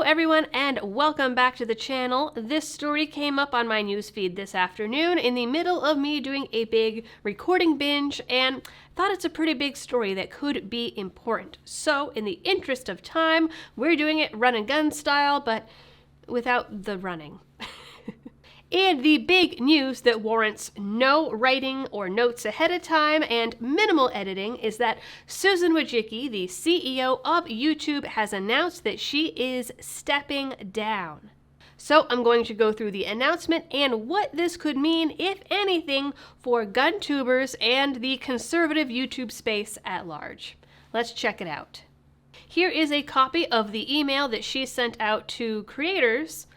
everyone, and welcome back to the channel. This story came up on my newsfeed this afternoon in the middle of me doing a big recording binge, and thought it's a pretty big story that could be important. So in the interest of time, we're doing it run and gun style, but without the running. And the big news that warrants no writing or notes ahead of time and minimal editing is that Susan Wojcicki, the CEO of YouTube, has announced that she is stepping down. So I'm going to go through the announcement and what this could mean, if anything, for gun tubers and the conservative YouTube space at large. Let's check it out. Here is a copy of the email that she sent out to creators,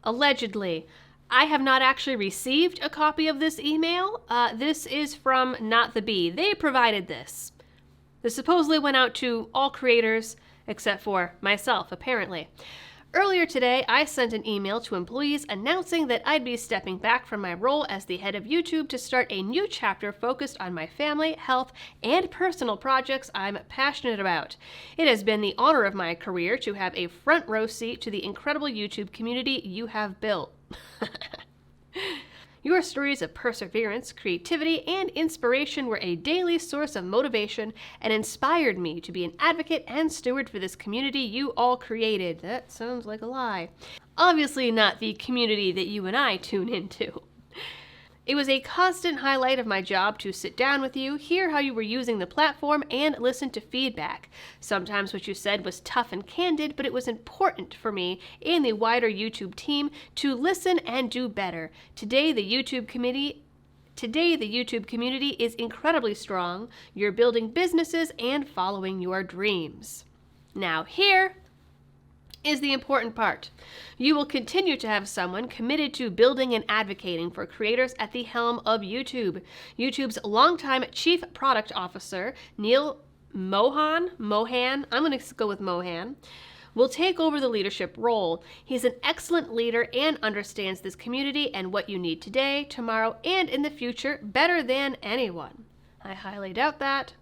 allegedly. I have not actually received a copy of this email. This is from Not the Bee. They provided this. This supposedly went out to all creators except for myself, apparently. Earlier today, I sent an email to employees announcing that I'd be stepping back from my role as the head of YouTube to start a new chapter focused on my family, health, and personal projects I'm passionate about. It has been the honor of my career to have a front row seat to the incredible YouTube community you have built. Your stories of perseverance, creativity, and inspiration were a daily source of motivation and inspired me to be an advocate and steward for this community you all created. That sounds like a lie. Obviously not the community that you and I tune into. It was a constant highlight of my job to sit down with you, hear how you were using the platform, and listen to feedback. Sometimes what you said was tough and candid, but it was important for me and the wider YouTube team to listen and do better. Today, the YouTube community is incredibly strong. You're building businesses and following your dreams. Now here is the important part. You will continue to have someone committed to building and advocating for creators at the helm of YouTube. YouTube's longtime Chief Product Officer, Neil Mohan, I'm going to go with Mohan, will take over the leadership role. He's an excellent leader and understands this community and what you need today, tomorrow, and in the future better than anyone. I highly doubt that.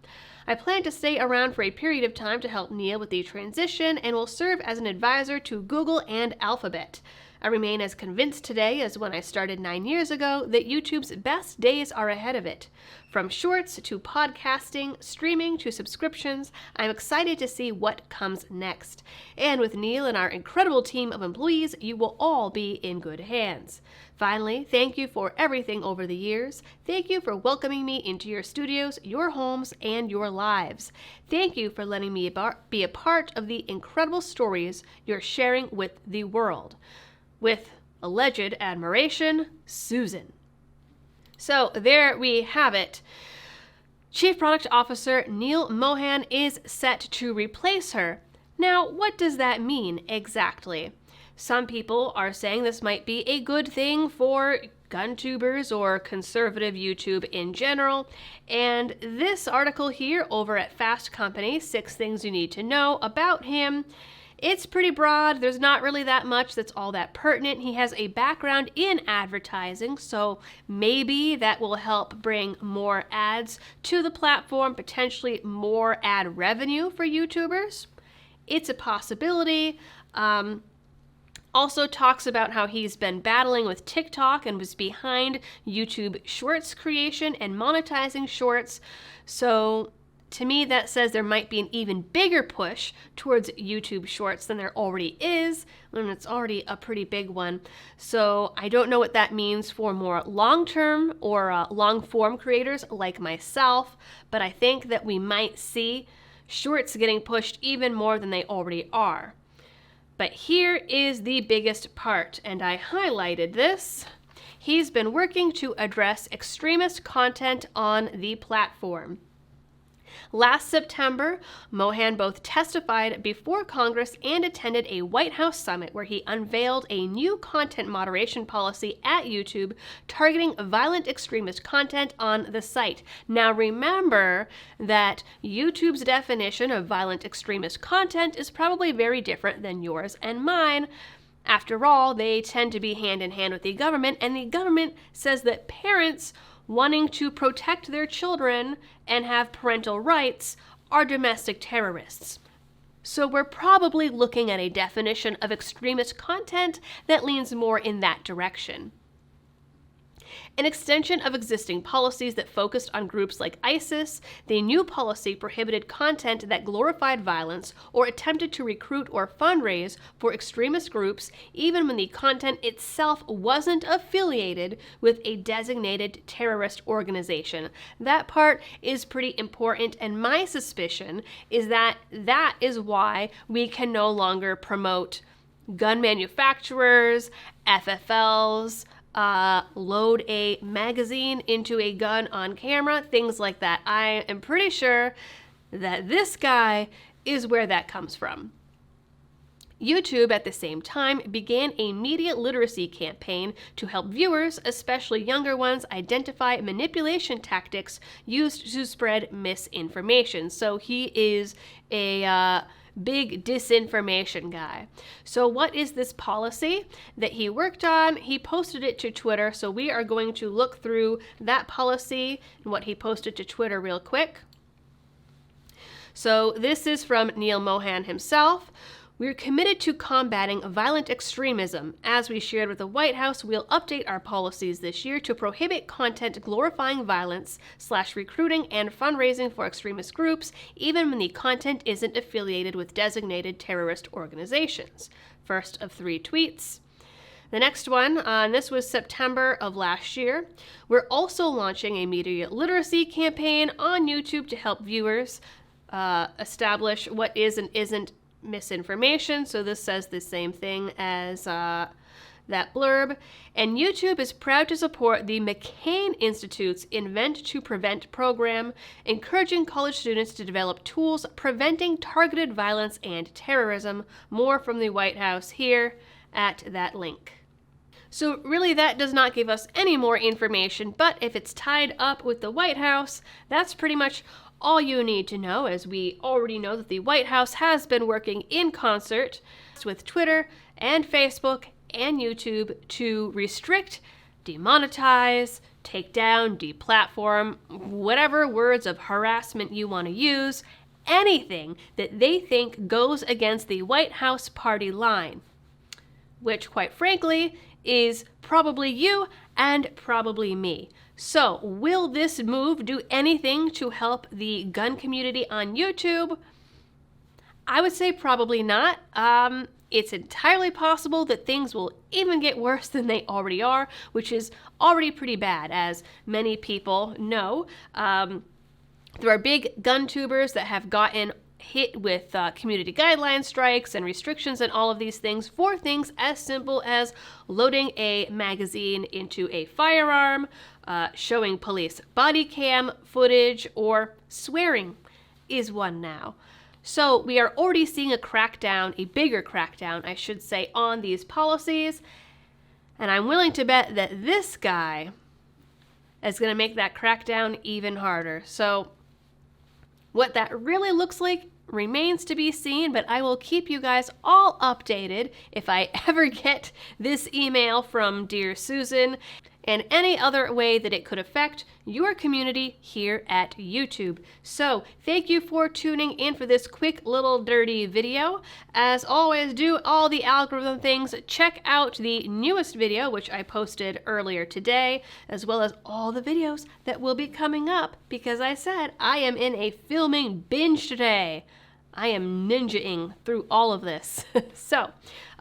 I plan to stay around for a period of time to help Neil with the transition and will serve as an advisor to Google and Alphabet. I remain as convinced today as when I started 9 years ago that YouTube's best days are ahead of it. From shorts to podcasting, streaming to subscriptions, I'm excited to see what comes next. And with Neil and our incredible team of employees, you will all be in good hands. Finally, thank you for everything over the years. Thank you for welcoming me into your studios, your homes, and your lives. Thank you for letting me be a part of the incredible stories you're sharing with the world. With alleged admiration, Susan. So there we have it. Chief Product Officer Neil Mohan is set to replace her. Now, what does that mean exactly? Some people are saying this might be a good thing for gun tubers or conservative YouTube in general. And this article here over at Fast Company, 6 Things You Need to Know About Him, it's pretty broad. There's not really that much that's all that pertinent. He has a background in advertising, so maybe that will help bring more ads to the platform, potentially more ad revenue for YouTubers. It's a possibility. Also talks about how he's been battling with TikTok and was behind YouTube Shorts creation and monetizing Shorts. So to me, that says there might be an even bigger push towards YouTube Shorts than there already is, and it's already a pretty big one. So I don't know what that means for more long-term or long-form creators like myself, but I think that we might see Shorts getting pushed even more than they already are. But here is the biggest part, and I highlighted this. He's been working to address extremist content on the platform. Last September, Mohan both testified before Congress and attended a White House summit where he unveiled a new content moderation policy at YouTube targeting violent extremist content on the site. Now remember that YouTube's definition of violent extremist content is probably very different than yours and mine. After all, they tend to be hand in hand with the government, and the government says that parents wanting to protect their children and have parental rights are domestic terrorists. So we're probably looking at a definition of extremist content that leans more in that direction. An extension of existing policies that focused on groups like ISIS, the new policy prohibited content that glorified violence or attempted to recruit or fundraise for extremist groups, even when the content itself wasn't affiliated with a designated terrorist organization. That part is pretty important, and my suspicion is that that is why we can no longer promote gun manufacturers, FFLs, load a magazine into a gun on camera, things like that. I am pretty sure that this guy is where that comes from. YouTube, at the same time, began a media literacy campaign to help viewers, especially younger ones, identify manipulation tactics used to spread misinformation. So he is a big disinformation guy. So what is this policy that he worked on? He posted it to Twitter, so we are going to look through that policy and what he posted to Twitter real quick. So this is from Neil Mohan himself. We're committed to combating violent extremism. As we shared with the White House, we'll update our policies this year to prohibit content glorifying violence / recruiting and fundraising for extremist groups, even when the content isn't affiliated with designated terrorist organizations. First of 3 tweets. The next one, this was September of last year. We're also launching a media literacy campaign on YouTube to help viewers establish what is and isn't misinformation. So this says the same thing as that blurb. And YouTube is proud to support the McCain Institute's Invent to Prevent program, encouraging college students to develop tools preventing targeted violence and terrorism. More from the White House here at that link. So really that does not give us any more information, but if it's tied up with the White House, that's pretty much all you need to know, as we already know that the White House has been working in concert with Twitter and Facebook and YouTube to restrict, demonetize, take down, deplatform, whatever words of harassment you want to use, anything that they think goes against the White House party line, which quite frankly is probably you and probably me. So, will this move do anything to help the gun community on YouTube? I would say probably not. It's entirely possible that things will even get worse than they already are, which is already pretty bad, as many people know. There are big gun tubers that have gotten hit with community guideline strikes and restrictions and all of these things for things as simple as loading a magazine into a firearm, showing police body cam footage, or swearing is one now. So we are already seeing a crackdown, a bigger crackdown, I should say, on these policies. And I'm willing to bet that this guy is going to make that crackdown even harder. So what that really looks like remains to be seen, but I will keep you guys all updated if I ever get this email from Dear Susan and any other way that it could affect your community here at YouTube. So thank you for tuning in for this quick little dirty video. As always, do all the algorithm things. Check out the newest video, which I posted earlier today, as well as all the videos that will be coming up, because I said I am in a filming binge today. I am ninjaing through all of this. So,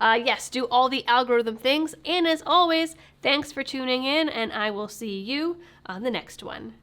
yes, do all the algorithm things. And as always, thanks for tuning in, and I will see you on the next one.